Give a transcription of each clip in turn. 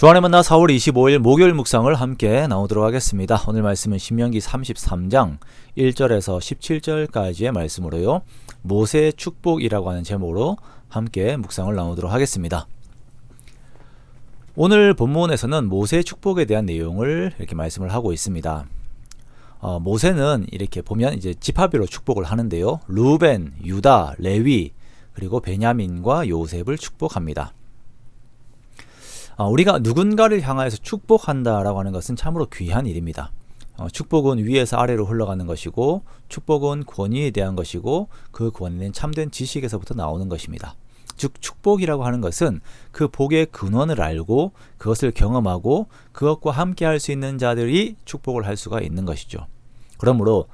주안의 만나 4월 25일 목요일 묵상을 함께 나오도록 하겠습니다. 오늘 말씀은 신명기 33장 1절에서 17절까지의 말씀으로요. 모세의 축복이라고 하는 제목으로 함께 묵상을 나오도록 하겠습니다. 오늘 본문에서는 모세의 축복에 대한 내용을 이렇게 말씀을 하고 있습니다. 모세는 이렇게 보면 이제 지파별로 축복을 하는데요. 루벤, 유다, 레위, 그리고 베냐민과 요셉을 축복합니다. 우리가 누군가를 향하여서 축복한다라고 하는 것은 참으로 귀한 일입니다. 축복은 위에서 아래로 흘러가는 것이고, 축복은 권위에 대한 것이고, 그 권위는 참된 지식에서부터 나오는 것입니다. 즉 축복이라고 하는 것은 그 복의 근원을 알고 그것을 경험하고 그것과 함께 할 수 있는 자들이 축복을 할 수가 있는 것이죠. 그러므로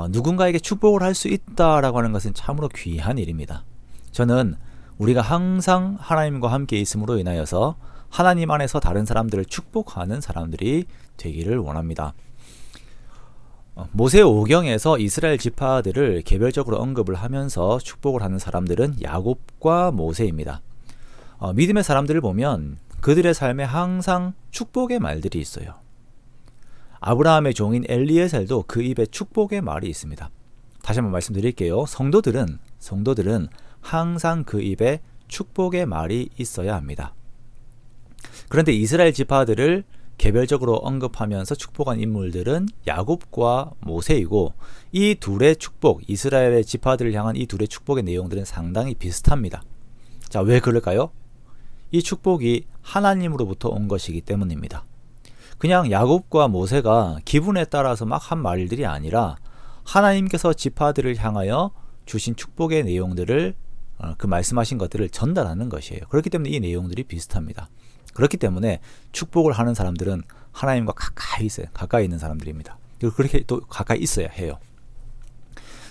누군가에게 축복을 할 수 있다라고 하는 것은 참으로 귀한 일입니다. 저는 우리가 항상 하나님과 함께 있음으로 인하여서 하나님 안에서 다른 사람들을 축복하는 사람들이 되기를 원합니다. 모세 오경에서 이스라엘 지파들을 개별적으로 언급을 하면서 축복을 하는 사람들은 야곱과 모세입니다. 믿음의 사람들을 보면 그들의 삶에 항상 축복의 말들이 있어요. 아브라함의 종인 엘리에셀도 그 입에 축복의 말이 있습니다. 다시 한번 말씀드릴게요. 성도들은 항상 그 입에 축복의 말이 있어야 합니다. 그런데 이스라엘 지파들을 개별적으로 언급하면서 축복한 인물들은 야곱과 모세이고, 이 둘의 축복, 이스라엘의 지파들을 향한 이 둘의 축복의 내용들은 상당히 비슷합니다. 자, 왜 그럴까요? 이 축복이 하나님으로부터 온 것이기 때문입니다. 그냥 야곱과 모세가 기분에 따라서 막 한 말들이 아니라 하나님께서 지파들을 향하여 주신 축복의 내용들을 그 말씀하신 것들을 전달하는 것이에요. 그렇기 때문에 이 내용들이 비슷합니다. 그렇기 때문에 축복을 하는 사람들은 하나님과 가까이 있어요. 가까이 있는 사람들입니다. 그리고 그렇게 또 가까이 있어야 해요.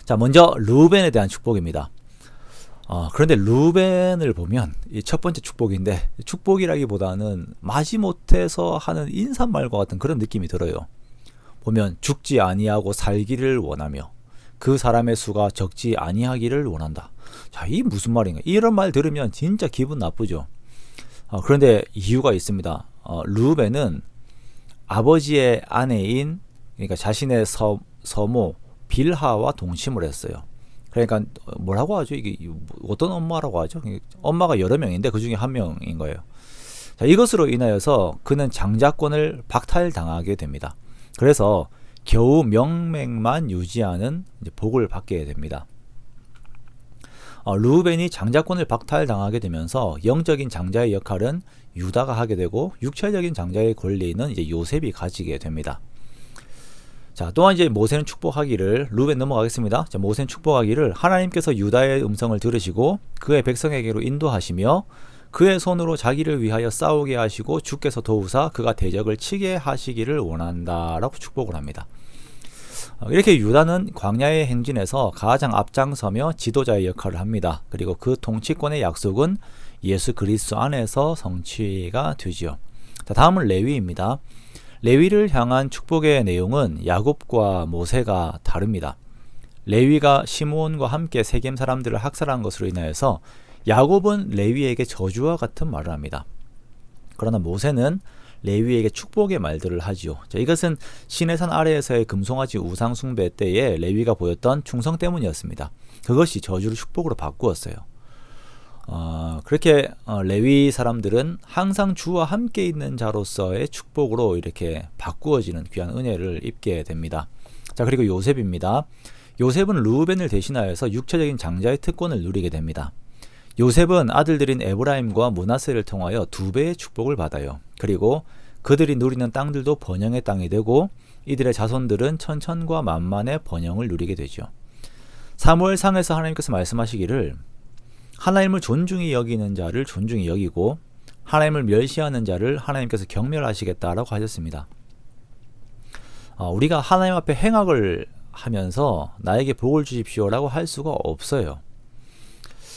자, 먼저 루벤에 대한 축복입니다. 그런데 루벤을 보면 이 첫 번째 축복인데, 축복이라기보다는 마지못해서 하는 인사말과 같은 그런 느낌이 들어요. 보면 죽지 아니하고 살기를 원하며 그 사람의 수가 적지 아니하기를 원한다. 자, 이 무슨 말인가? 이런 말 들으면 진짜 기분 나쁘죠. 그런데 이유가 있습니다. 루벤은 아버지의 아내인, 그러니까 자신의 서모 빌하와 동침을 했어요. 그러니까 뭐라고 하죠? 이게 어떤 엄마라고 하죠? 엄마가 여러 명인데 그 중에 한 명인 거예요. 자, 이것으로 인하여서 그는 장자권을 박탈당하게 됩니다. 그래서 겨우 명맥만 유지하는 복을 받게 됩니다. 루벤이 장자권을 박탈당하게 되면서 영적인 장자의 역할은 유다가 하게 되고, 육체적인 장자의 권리는 이제 요셉이 가지게 됩니다. 자, 또한 이제 모세는 축복하기를, 루벤 넘어가겠습니다. 자, 모세는 축복하기를 하나님께서 유다의 음성을 들으시고 그의 백성에게로 인도하시며 그의 손으로 자기를 위하여 싸우게 하시고 주께서 도우사 그가 대적을 치게 하시기를 원한다라고 축복을 합니다. 이렇게 유다는 광야의 행진에서 가장 앞장서며 지도자의 역할을 합니다. 그리고 그 통치권의 약속은 예수 그리스도 안에서 성취가 되지요. 자, 다음은 레위입니다. 레위를 향한 축복의 내용은 야곱과 모세가 다릅니다. 레위가 시므온과 함께 세겜 사람들을 학살한 것으로 인하여서 야곱은 레위에게 저주와 같은 말을 합니다. 그러나 모세는 레위에게 축복의 말들을 하지요. 자, 이것은 시내산 아래에서의 금송아지 우상 숭배 때에 레위가 보였던 충성 때문이었습니다. 그것이 저주를 축복으로 바꾸었어요. 그렇게 레위 사람들은 항상 주와 함께 있는 자로서의 축복으로 이렇게 바꾸어지는 귀한 은혜를 입게 됩니다. 자, 그리고 요셉입니다. 요셉은 루벤을 대신하여서 육체적인 장자의 특권을 누리게 됩니다. 요셉은 아들들인 에브라임과 므낫세를 통하여 2배의 축복을 받아요. 그리고 그들이 누리는 땅들도 번영의 땅이 되고 이들의 자손들은 천천과 만만의 번영을 누리게 되죠. 사무엘상에서 하나님께서 말씀하시기를 하나님을 존중히 여기는 자를 존중히 여기고 하나님을 멸시하는 자를 하나님께서 경멸하시겠다라고 하셨습니다. 우리가 하나님 앞에 행악을 하면서 나에게 복을 주십시오라고 할 수가 없어요.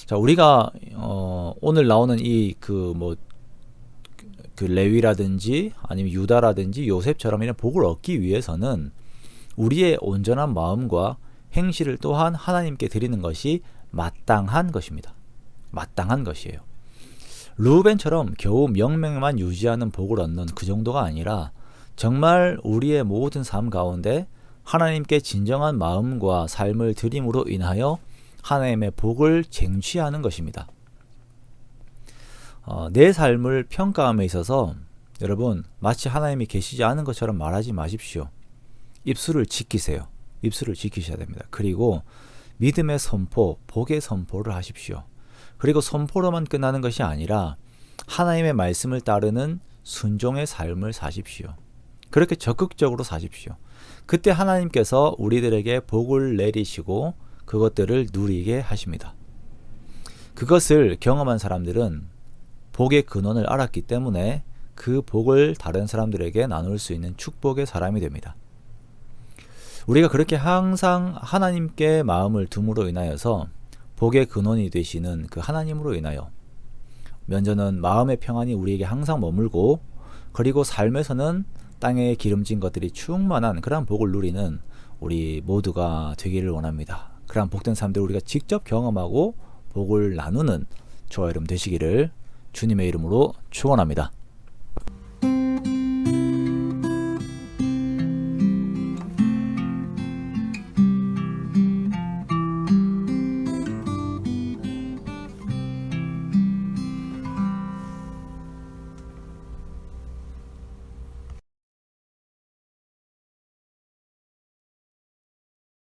자, 우리가 오늘 나오는 이 레위라든지 아니면 유다라든지 요셉처럼 이런 복을 얻기 위해서는 우리의 온전한 마음과 행실을 또한 하나님께 드리는 것이 마땅한 것입니다. 마땅한 것이에요. 르우벤처럼 겨우 명맥만 유지하는 복을 얻는 그 정도가 아니라 정말 우리의 모든 삶 가운데 하나님께 진정한 마음과 삶을 드림으로 인하여 하나님의 복을 쟁취하는 것입니다. 내 삶을 평가함에 있어서 여러분 마치 하나님이 계시지 않은 것처럼 말하지 마십시오. 입술을 지키세요. 입술을 지키셔야 됩니다. 그리고 믿음의 선포, 복의 선포를 하십시오. 그리고 선포로만 끝나는 것이 아니라 하나님의 말씀을 따르는 순종의 삶을 사십시오. 그렇게 적극적으로 사십시오. 그때 하나님께서 우리들에게 복을 내리시고 그것들을 누리게 하십니다. 그것을 경험한 사람들은 복의 근원을 알았기 때문에 그 복을 다른 사람들에게 나눌 수 있는 축복의 사람이 됩니다. 우리가 그렇게 항상 하나님께 마음을 둠으로 인하여서 복의 근원이 되시는 그 하나님으로 인하여 먼저는 마음의 평안이 우리에게 항상 머물고 그리고 삶에서는 땅에 기름진 것들이 충만한 그러한 복을 누리는 우리 모두가 되기를 원합니다. 그러한 복된 삶들 우리가 직접 경험하고 복을 나누는 저와 여러분 되시기를 주님의 이름으로 축원합니다.